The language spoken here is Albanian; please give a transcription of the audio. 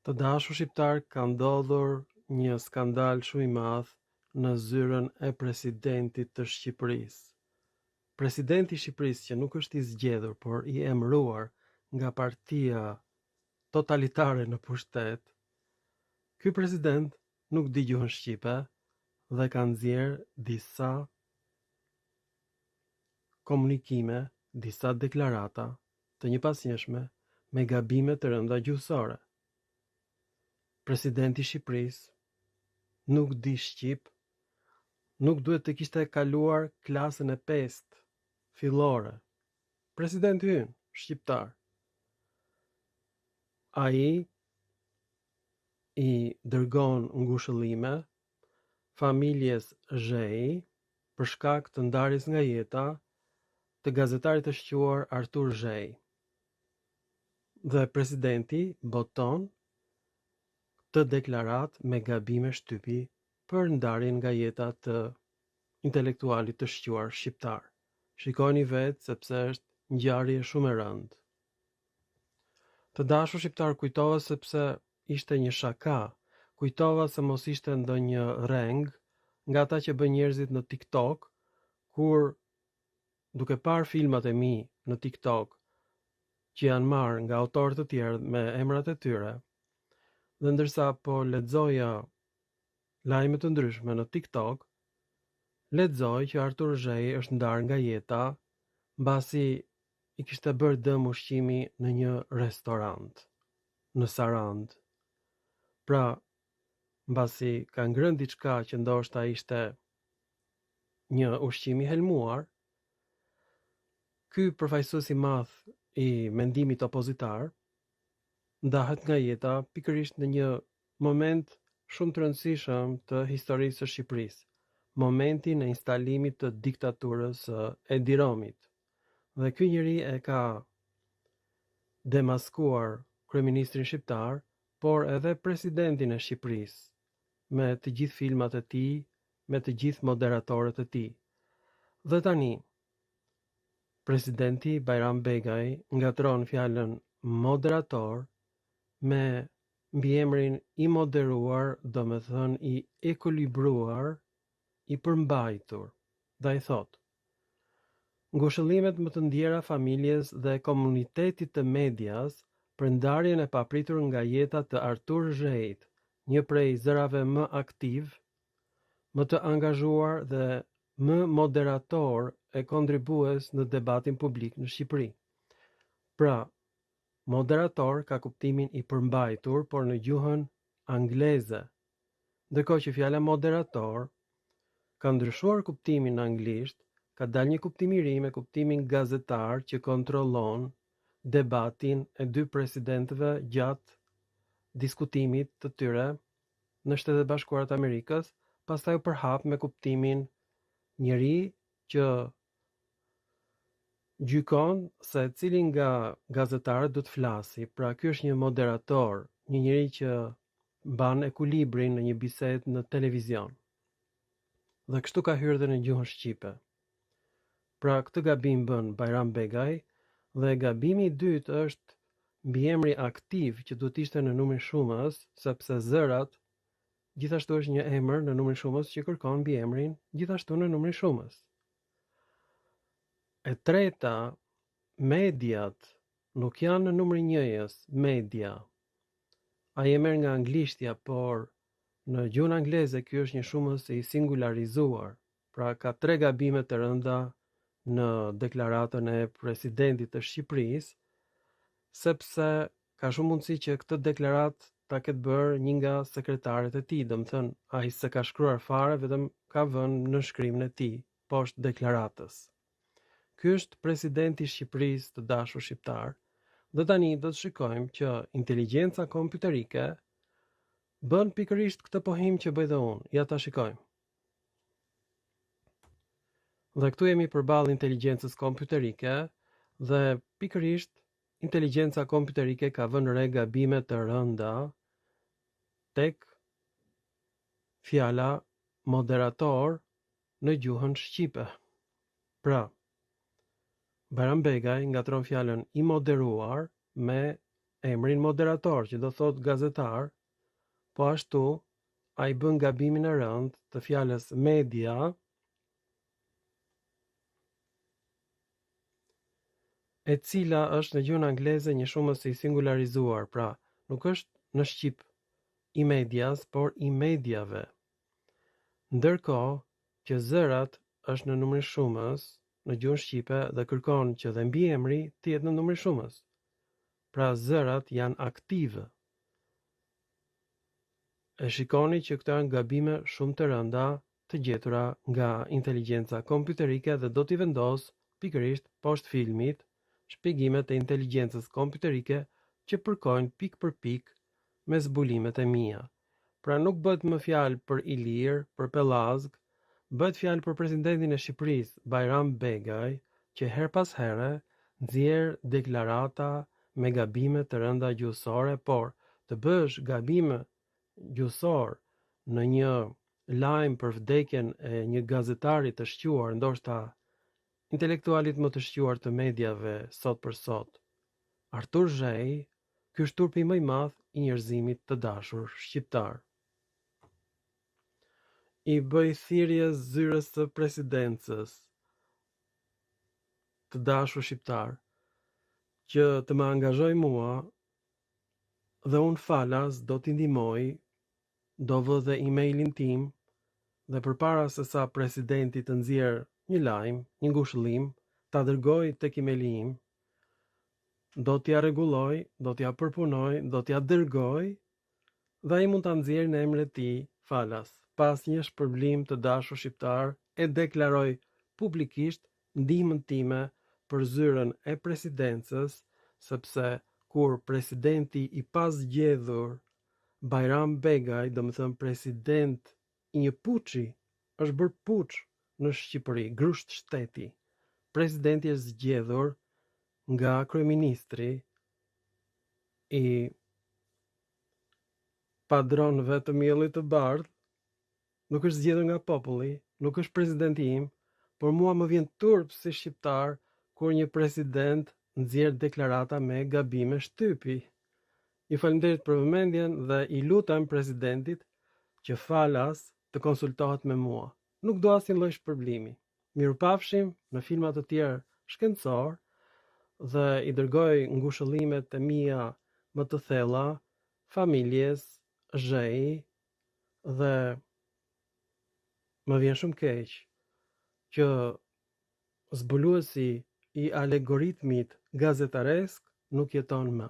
Të dashur shqiptar, ka ndodhur një skandal shumë i madh në zyrën e presidentit të Shqipërisë. Presidenti i Shqipërisë, që nuk është i zgjedhur, por i emëruar nga partia totalitare në pushtet, ky president nuk di gjuhën shqipe dhe ka nxjerr disa komunikime, disa deklarata të njëpasnjëshme me gabime të rënda gjuhësore. Presidenti i Shqipërisë nuk di shqip, nuk duhet të kishte kaluar klasën e 5 fillore. Presidenti ynë, shqiptar. Ai i dërgon ngushëllime familjes Zhej për shkak të ndarjes nga jeta të gazetarit të shquar Artur Zhej. Dhe presidenti boton të deklarat me gabime shtypi për ndarjen nga jeta të intelektualit të shquar shqiptar. Shikoni vetë sepse është ngjarje shumë e rëndë. Të dashur shqiptar, kujtova sepse ishte një shaka, kujtova se mos ishte ndonjë reng nga ata që bën njerëzit në TikTok, kur duke parë filmat e mi në TikTok që janë marrë nga autorë të tjerë me emrat e tyre, dhe ndërsa po lexoja lajme të ndryshme në TikTok, lexoj që Artur Zhej është ndarë nga jeta mbasi i kishte bërë dëm ushqimi në një restorant në Sarand. Pra, mbasi ka ngrënë diçka që ndoshta ishte një ushqim i helmuar, ky përfaqësues i madh i mendimit opozitar ndahet nga jeta pikërisht në një moment shumë të rëndësishëm të historisë së Shqipërisë, momentin e instalimit të diktaturës së Edi Ramit. Dhe ky njeri e ka demaskuar kryeministrin shqiptar, por edhe presidentin e Shqipërisë, me të gjithë filmat e tij, me të gjithë moderatorët e tij. Dhe tani, presidenti Bajram Begaj ngatron fjalën moderator me mbiemrin i moderuar, do me thënë i ekuilibruar, i përmbajtur. Dhe ai thot: ngushëllimet më të ndjera familjes dhe komunitetit të medias për ndarjen e papritur nga jeta të Artur Zhejit, një prej zërave më aktiv, më të angazhuar dhe më moderator e kontribues në debatin publik në Shqipëri. Pra, moderator ka kuptimin i përmbajtur, por në gjuhën angleze, ndërkohë që fjala moderator ka ndryshuar kuptimin në anglisht, ka dalë një kuptim i ri me kuptimin gazetar që kontrollon debatin e dy presidentëve gjatë diskutimit të tyre në Shtetet Bashkuara të Amerikës, pastaj u përhap me kuptimin njeri që gjykon se cili nga gazetarët do të flasi. Pra, ky është një moderator, një njeri që mban ekuilibrin në një bisedë në televizion. Dhe kështu ka hyrë dhe në gjuhën shqipe. Pra, këtë gabim bën Bajram Begaj, dhe gabimi i dytë është mbiemri aktiv që duhet ishte në numrin shumës, sepse zërat gjithashtu është një emër në numrin shumës që kërkon mbiemrin gjithashtu në numrin shumës. E treta, mediat nuk janë në numrin njëjës, media. Ai e merr nga anglishtja, por në gjuhën angleze ky është një shumës i singularizuar. Pra, ka 3 gabime të rënda në deklaratën e presidentit të Shqipërisë, sepse ka shumë mundësi që këtë deklaratë ta ketë bërë një nga sekretarët e tij, domethënë ai s'e ka shkruar fare, vetëm ka vënë në shkrimin e tij poshtë deklaratës. Ky është presidenti i Shqipërisë, të dashur shqiptar, dhe tani do të shikojmë që inteligjenca kompjuterike bën pikërisht këtë pohim që bëj dhe unë. Ja ta shikojmë. Dhe këtu jemi përballë inteligjencës kompjuterike dhe pikërisht inteligjenca kompjuterike ka vënë re gabime të rënda tek fjala moderator në gjuhën shqipe. Pra, Bajram Begaj ngatron fjalën i moderuar me emrin moderator, që do thot gazetar, po ashtu ai bën gabimin e rënd të fjalës media, e cila është në gjuhën angleze një shumës i singularizuar, pra nuk është në shqip i medias, por i mediave. Ndërkohë që zërat është në numër shumës në gjuhën shqipe dhe kërkon që dhe mbiemri të jetë në numër shumës. Pra zërat janë aktive. E shikoni që këto janë gabime shumë të rënda të gjetura nga inteligjenca kompjuterike dhe do t'i vendos pikërisht poshtë filmit shpjegimet e inteligjencës kompjuterike që përkojnë pik për pik me zbulimet e mia. Pra nuk bëhet më fjalë për Ilir, për Pellazg, bëhet fjalë për presidentin e Shqipërisë, Bajram Begaj, që her pas here nxjerr deklarata me gabime të rënda gjuhësore, por të bësh gabime gjuhësor në një lajm për vdekjen e një gazetari të shquar, ndoshta intelektualit më të shquar të mediave sot për sot, Artur Zhej, ky është turpi më i madh i njerëzimit të dashur shqiptar. I bëj thirrje zyrës së presidencës të dashur shqiptar që të më angazhoj mua dhe unë falas do t'i ndihmoj, do vë dhe emailin tim dhe përpara se sa presidenti të nxjerr një lajm, një ngushëllim, ta dërgoj tek emaili im, do t'ja rregulloj, do t'ja përpunoj, do t'ja dërgoj dhe ai mund ta nxjerrë në emrin e tij falas. Pas një shpërblim të dashur shqiptar, e deklaroj publikisht ndihmën time për zyrën e presidencës, sepse kur presidenti i pazgjedhur Bajram Begaj, domethënë president i një puçi, është bërë puç në Shqipëri, grusht shteti. Presidenti është zgjedhur nga kryeministri i padronëve të miellit të bardh, nuk është zgjedhur nga populli, nuk është presidenti im, por mua më vjen turp si shqiptar kur një president nxjerr deklarata me gabime shtypi. Ju falenderit për vëmendjen dhe i lutem presidentit që falas të konsultohet me mua. Nuk do asnjë lloj shpërblimi. Mirupafshim në filma të tjerë shkencor dhe i dërgoj ngushëllimet e mia më të thella familjes Zhej dhe më vjen shumë keq që zbuluesi i alegoritmit gazetaresk nuk jeton më.